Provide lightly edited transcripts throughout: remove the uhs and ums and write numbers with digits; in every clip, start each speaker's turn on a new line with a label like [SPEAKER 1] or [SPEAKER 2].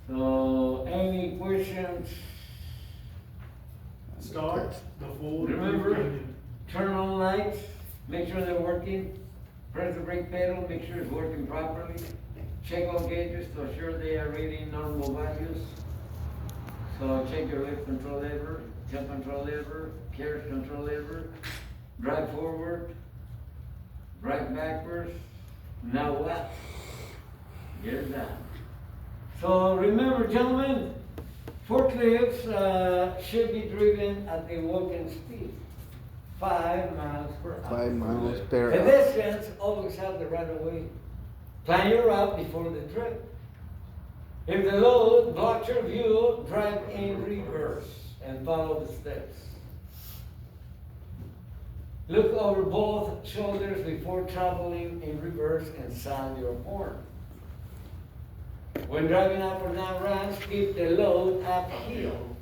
[SPEAKER 1] So, any questions?
[SPEAKER 2] Start the whole.
[SPEAKER 1] Remember, turn on lights, make sure they're working. Press the brake pedal, make sure it's working properly. Check all gauges to assure they are reading normal values. So check your lift control lever, jump control lever, carriage control lever, drive forward, drive backwards. Now what? Get it done. So remember, gentlemen, forklifts should be driven at the walking speed, 5 miles per hour.
[SPEAKER 3] 5 miles per hour.
[SPEAKER 1] Pedestrians always have the right of way. Plan your route before the trip. If the load blocks your view, drive in reverse and follow the steps. Look over both shoulders before traveling in reverse and sound your horn. When driving up or down ramps, keep the load uphill.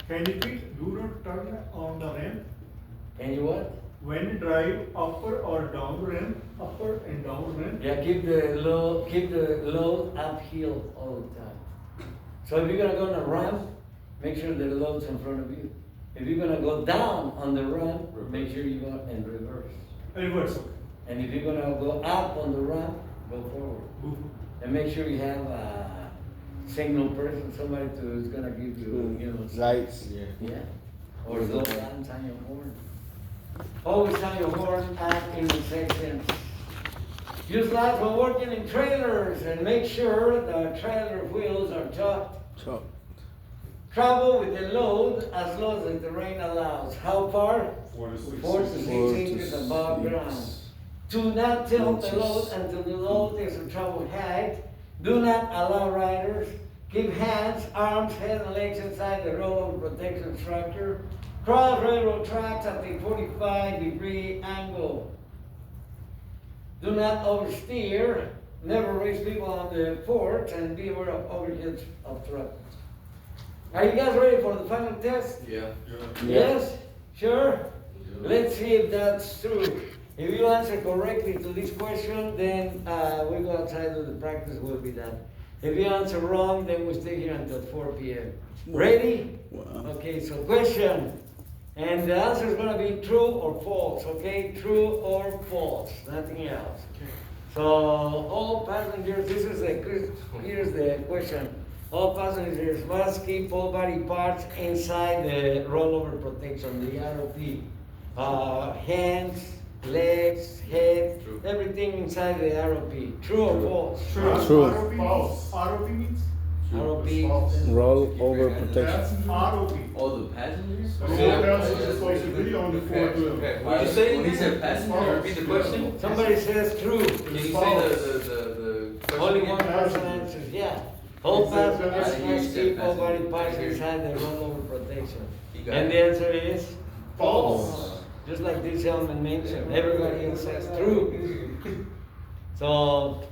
[SPEAKER 2] Can you please do not turn on the ramp?
[SPEAKER 1] Can you what?
[SPEAKER 2] When you drive upper or down ramp, upper and down ramp.
[SPEAKER 1] Yeah, keep the load uphill all the time. So if you're gonna go on a ramp, make sure the load's in front of you. If you're gonna go down on the ramp, make sure you go in reverse.
[SPEAKER 2] Reverse.
[SPEAKER 1] And if you're gonna go up on the ramp, go forward. And make sure you have a signal person, somebody who's gonna give you,
[SPEAKER 3] Lights.
[SPEAKER 1] Yeah. Or slow down, sound your horn. Always sound your horn at intersections. Use lights when working in trailers and make sure the trailer wheels are chopped.
[SPEAKER 3] So,
[SPEAKER 1] Travel with the load as low as the terrain allows. How far?
[SPEAKER 4] 4 to 6.
[SPEAKER 1] 4 to 6 inches above ground. Do not tilt the load until the load is a travel height. Do not allow riders. Keep hands, arms, head, and legs inside the rollover protection structure. Cross railroad tracks at a 45-degree angle. Do not oversteer. Never raise people on the forks and be aware of overheads of trucks. Are you guys ready for the final test?
[SPEAKER 4] Yeah.
[SPEAKER 1] Yes? Sure? Let's see if that's true. If you answer correctly to this question, then we go outside of the practice, will be done. If you answer wrong, then we stay here until 4 p.m. Ready?
[SPEAKER 3] wow.
[SPEAKER 1] Okay, so question. And the answer is going to be true or false, okay? True or false, nothing else. So all passengers, here's the question. All passengers must keep all body parts inside the rollover protection, the ROP. Hands, legs, head, everything inside the ROP. True or false?
[SPEAKER 3] True.
[SPEAKER 2] ROP.
[SPEAKER 4] False.
[SPEAKER 2] ROP means?
[SPEAKER 1] ROP.
[SPEAKER 3] Roll over protection.
[SPEAKER 2] ROP.
[SPEAKER 4] All the passengers?
[SPEAKER 5] The whole passage is supposed to be on the forklift.
[SPEAKER 4] Okay, what did you say? When he said passenger, repeat the question?
[SPEAKER 1] Somebody says true.
[SPEAKER 4] Can you say the question?
[SPEAKER 1] Only
[SPEAKER 4] again?
[SPEAKER 1] one person answers, yeah. All passengers must keep all body parts inside the rollover protection.
[SPEAKER 4] You got
[SPEAKER 1] And
[SPEAKER 4] it.
[SPEAKER 1] the answer is
[SPEAKER 5] False.
[SPEAKER 1] just like this gentleman mentioned, everybody else says true. So,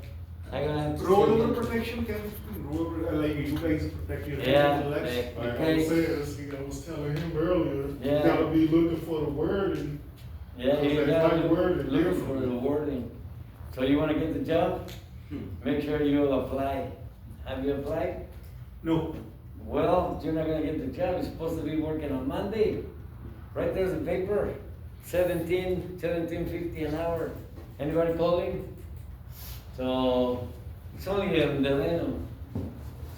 [SPEAKER 1] I'm gonna have to
[SPEAKER 2] Rollover
[SPEAKER 1] say,
[SPEAKER 2] protection can, like you guys protect your
[SPEAKER 1] Yeah,
[SPEAKER 2] hands and legs.
[SPEAKER 1] like-
[SPEAKER 5] Like
[SPEAKER 1] Okay.
[SPEAKER 5] I says, I was telling him earlier, you
[SPEAKER 1] Yeah.
[SPEAKER 5] gotta be looking for the wording.
[SPEAKER 1] yeah, you
[SPEAKER 5] They
[SPEAKER 1] gotta
[SPEAKER 5] might word it
[SPEAKER 1] look for
[SPEAKER 5] differently.
[SPEAKER 1] the wording. So you wanna get the job? Make sure you apply. Have you applied?
[SPEAKER 2] No.
[SPEAKER 1] Well, you're not gonna get the job, you're supposed to be working on Monday. Right there's the paper, 17.50 an hour. Anybody calling? So, it's only in the lane.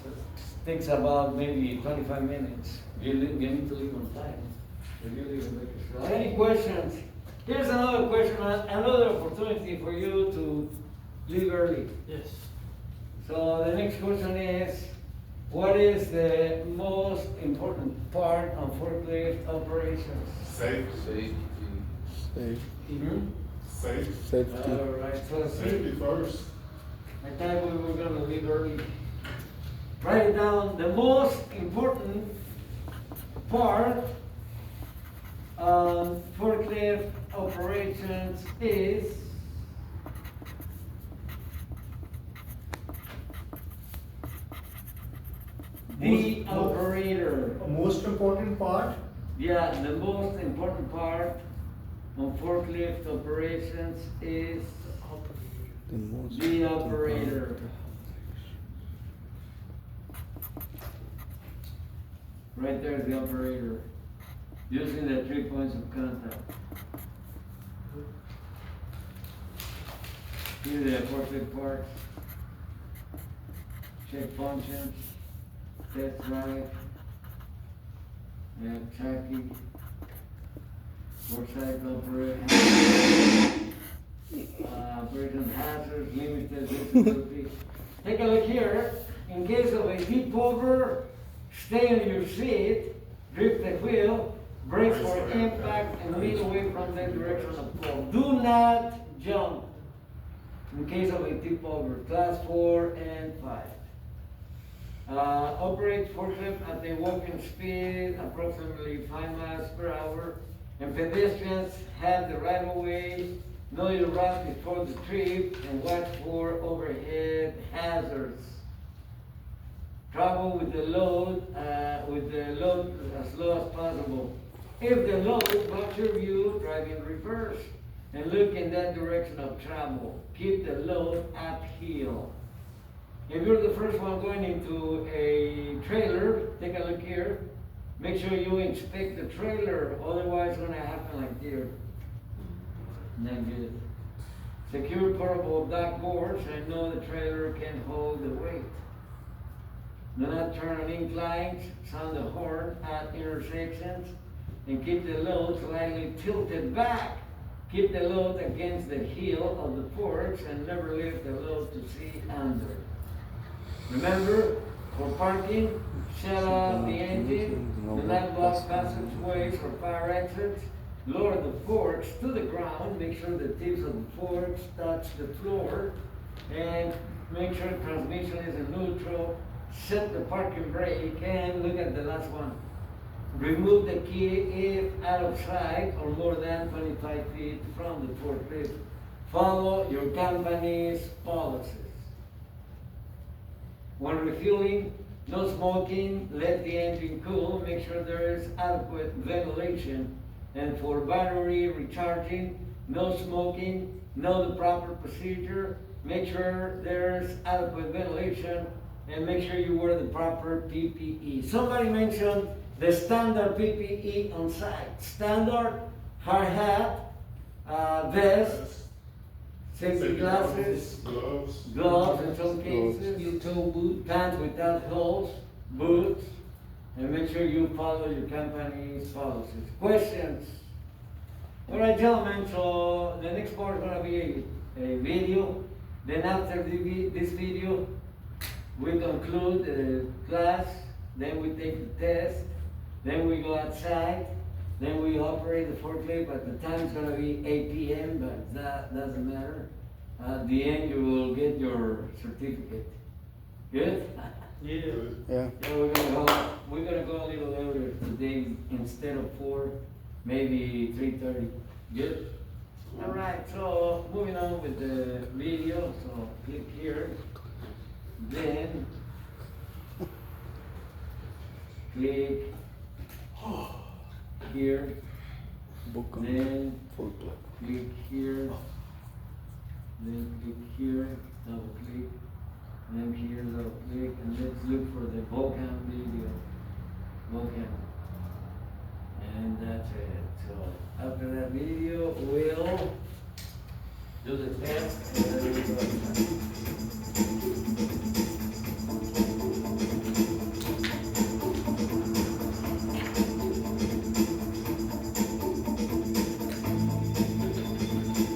[SPEAKER 1] It takes about maybe 25 minutes. You need to leave on time. If you leave on vacation. Any questions? Here's another question, another opportunity for you to leave early.
[SPEAKER 2] Yes.
[SPEAKER 1] So the next question is, what is the most important part of forklift operations?
[SPEAKER 4] Safety.
[SPEAKER 3] Safe.
[SPEAKER 1] Hmm?
[SPEAKER 3] Safety.
[SPEAKER 1] All right, so
[SPEAKER 5] Safety first.
[SPEAKER 1] I thought we were gonna leave early. Write it down. The most important part of forklift operations is the operator.
[SPEAKER 2] Most important part?
[SPEAKER 1] Yeah, the most important part on forklift operations is
[SPEAKER 3] The most
[SPEAKER 1] the operator. Right there is the operator, using the 3 points of contact. Here the forklift parts, check functions, test drive, and tracking, motorcycle operation, operation hazards, limited visibility. Take a look here. In case of a tip over, stay on your seat, grip the wheel, brace for impact, and lean away from the direction of flow. Do not jump in case of a tip over, class 4 and 5. Operate forklift at a walking speed approximately 5 miles per hour, and pedestrians have the right of way. Know your route before the trip and watch for overhead hazards. Travel with the load as low as possible. If the load blocks your view, drive in reverse and look in that direction of travel. Keep the load uphill. If you're the first one going into a trailer, take a look here. Make sure you inspect the trailer, otherwise it's gonna happen like here. Not good. Secure portable dock boards and know the trailer can hold the weight. Do not turn on inclines, sound the horn at intersections, and keep the load slightly tilted back. Keep the load against the heel of the forks and never lift the load to see under. Remember, for parking, shut off the engine, do not block passageways or fire exits. Lower the forks to the ground, make sure the tips of the forks touch the floor, and make sure transmission is in neutral. Set the parking brake, and look at the last one. Remove the key if out of sight or more than 25 feet from the forklift. Follow your company's policies. When refueling, no smoking, let the engine cool, make sure there is adequate ventilation. And for battery recharging, no smoking, know the proper procedure, make sure there's adequate ventilation, and make sure you wear the proper PPE. Somebody mentioned the standard PPE on site. Standard, hard hat, vest, safety glasses, gloves in some cases, steel-toe boot, pants without holes, boots, and make sure you follow your company's policies. Questions? All right, gentlemen, so the next part is gonna be a video. Then after this video, we conclude the class, then we take the test, then we go outside, then we operate the forklift, but the time's gonna be 8 p.m., but that doesn't matter. At the end, you will get your certificate. Good?
[SPEAKER 2] Yeah.
[SPEAKER 3] Yeah.
[SPEAKER 1] Yeah, we're gonna go a little earlier today, instead of 4, maybe 3:30. Good? All right, so moving on with the video, so click here, then click here,
[SPEAKER 3] Book on
[SPEAKER 1] then
[SPEAKER 3] forklift.
[SPEAKER 1] click here, then click here, double click, then here, double click, and let's look for the vocam video. Vocam. And that's it. So after that video, we'll do the test and then we go outside.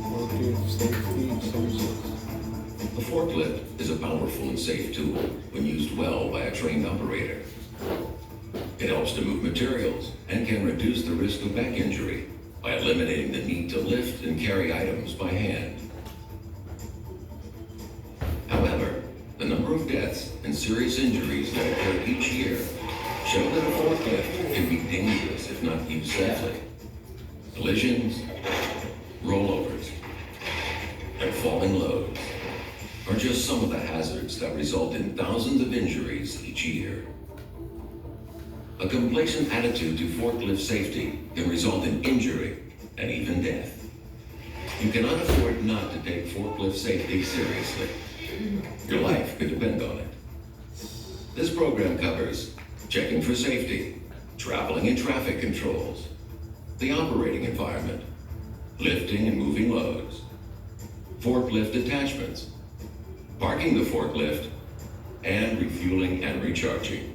[SPEAKER 3] Forklift safety sensors.
[SPEAKER 6] A forklift is a powerful and safe tool when used well by a trained operator. It helps to move materials and can reduce the risk of back injury by eliminating the need to lift and carry items by hand. However, the number of deaths and serious injuries that occur each year show that a forklift can be dangerous if not used safely. Collisions, rollovers, and falling loads are just some of the hazards that result in thousands of injuries each year. A complacent attitude to forklift safety can result in injury and even death. You cannot afford not to take forklift safety seriously. Your life could depend on it. This program covers checking for safety, traveling in traffic controls, the operating environment, lifting and moving loads, forklift attachments, parking the forklift, and refueling and recharging.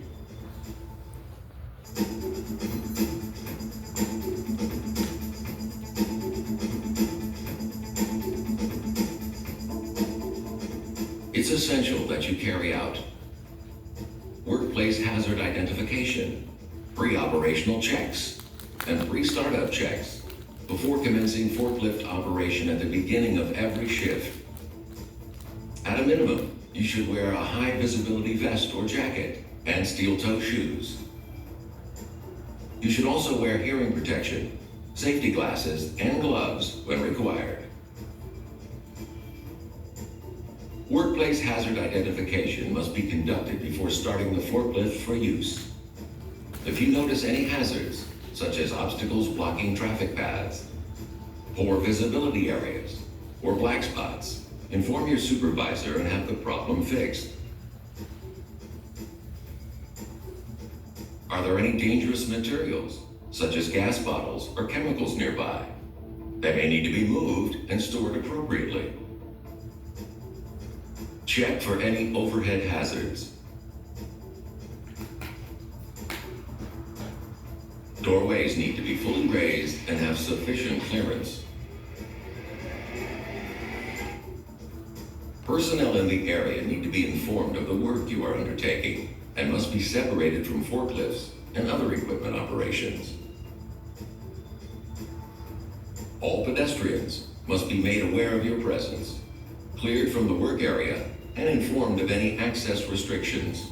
[SPEAKER 6] It's essential that you carry out workplace hazard identification, pre-operational checks, and pre-startup checks before commencing forklift operation at the beginning of every shift. At a minimum, you should wear a high visibility vest or jacket and steel-toe shoes. You should also wear hearing protection, safety glasses, and gloves when required. Workplace hazard identification must be conducted before starting the forklift for use. If you notice any hazards, such as obstacles blocking traffic paths, poor visibility areas, or black spots, inform your supervisor and have the problem fixed. Are there any dangerous materials, such as gas bottles or chemicals nearby? They may need to be moved and stored appropriately. Check for any overhead hazards. Doorways need to be fully raised and have sufficient clearance. Personnel in the area need to be informed of the work you are undertaking and must be separated from forklifts and other equipment operations. All pedestrians must be made aware of your presence, cleared from the work area, and informed of any access restrictions.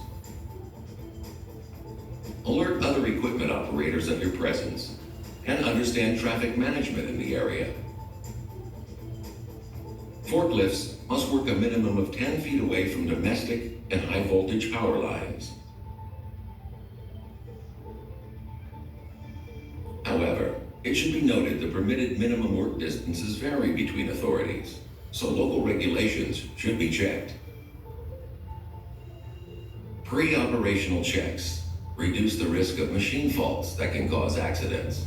[SPEAKER 6] Alert other equipment operators of your presence and understand traffic management in the area. Forklifts must work a minimum of 10 feet away from domestic and high voltage power lines. However, it should be noted the permitted minimum work distances vary between authorities, so local regulations should be checked. Pre-operational checks reduce the risk of machine faults that can cause accidents.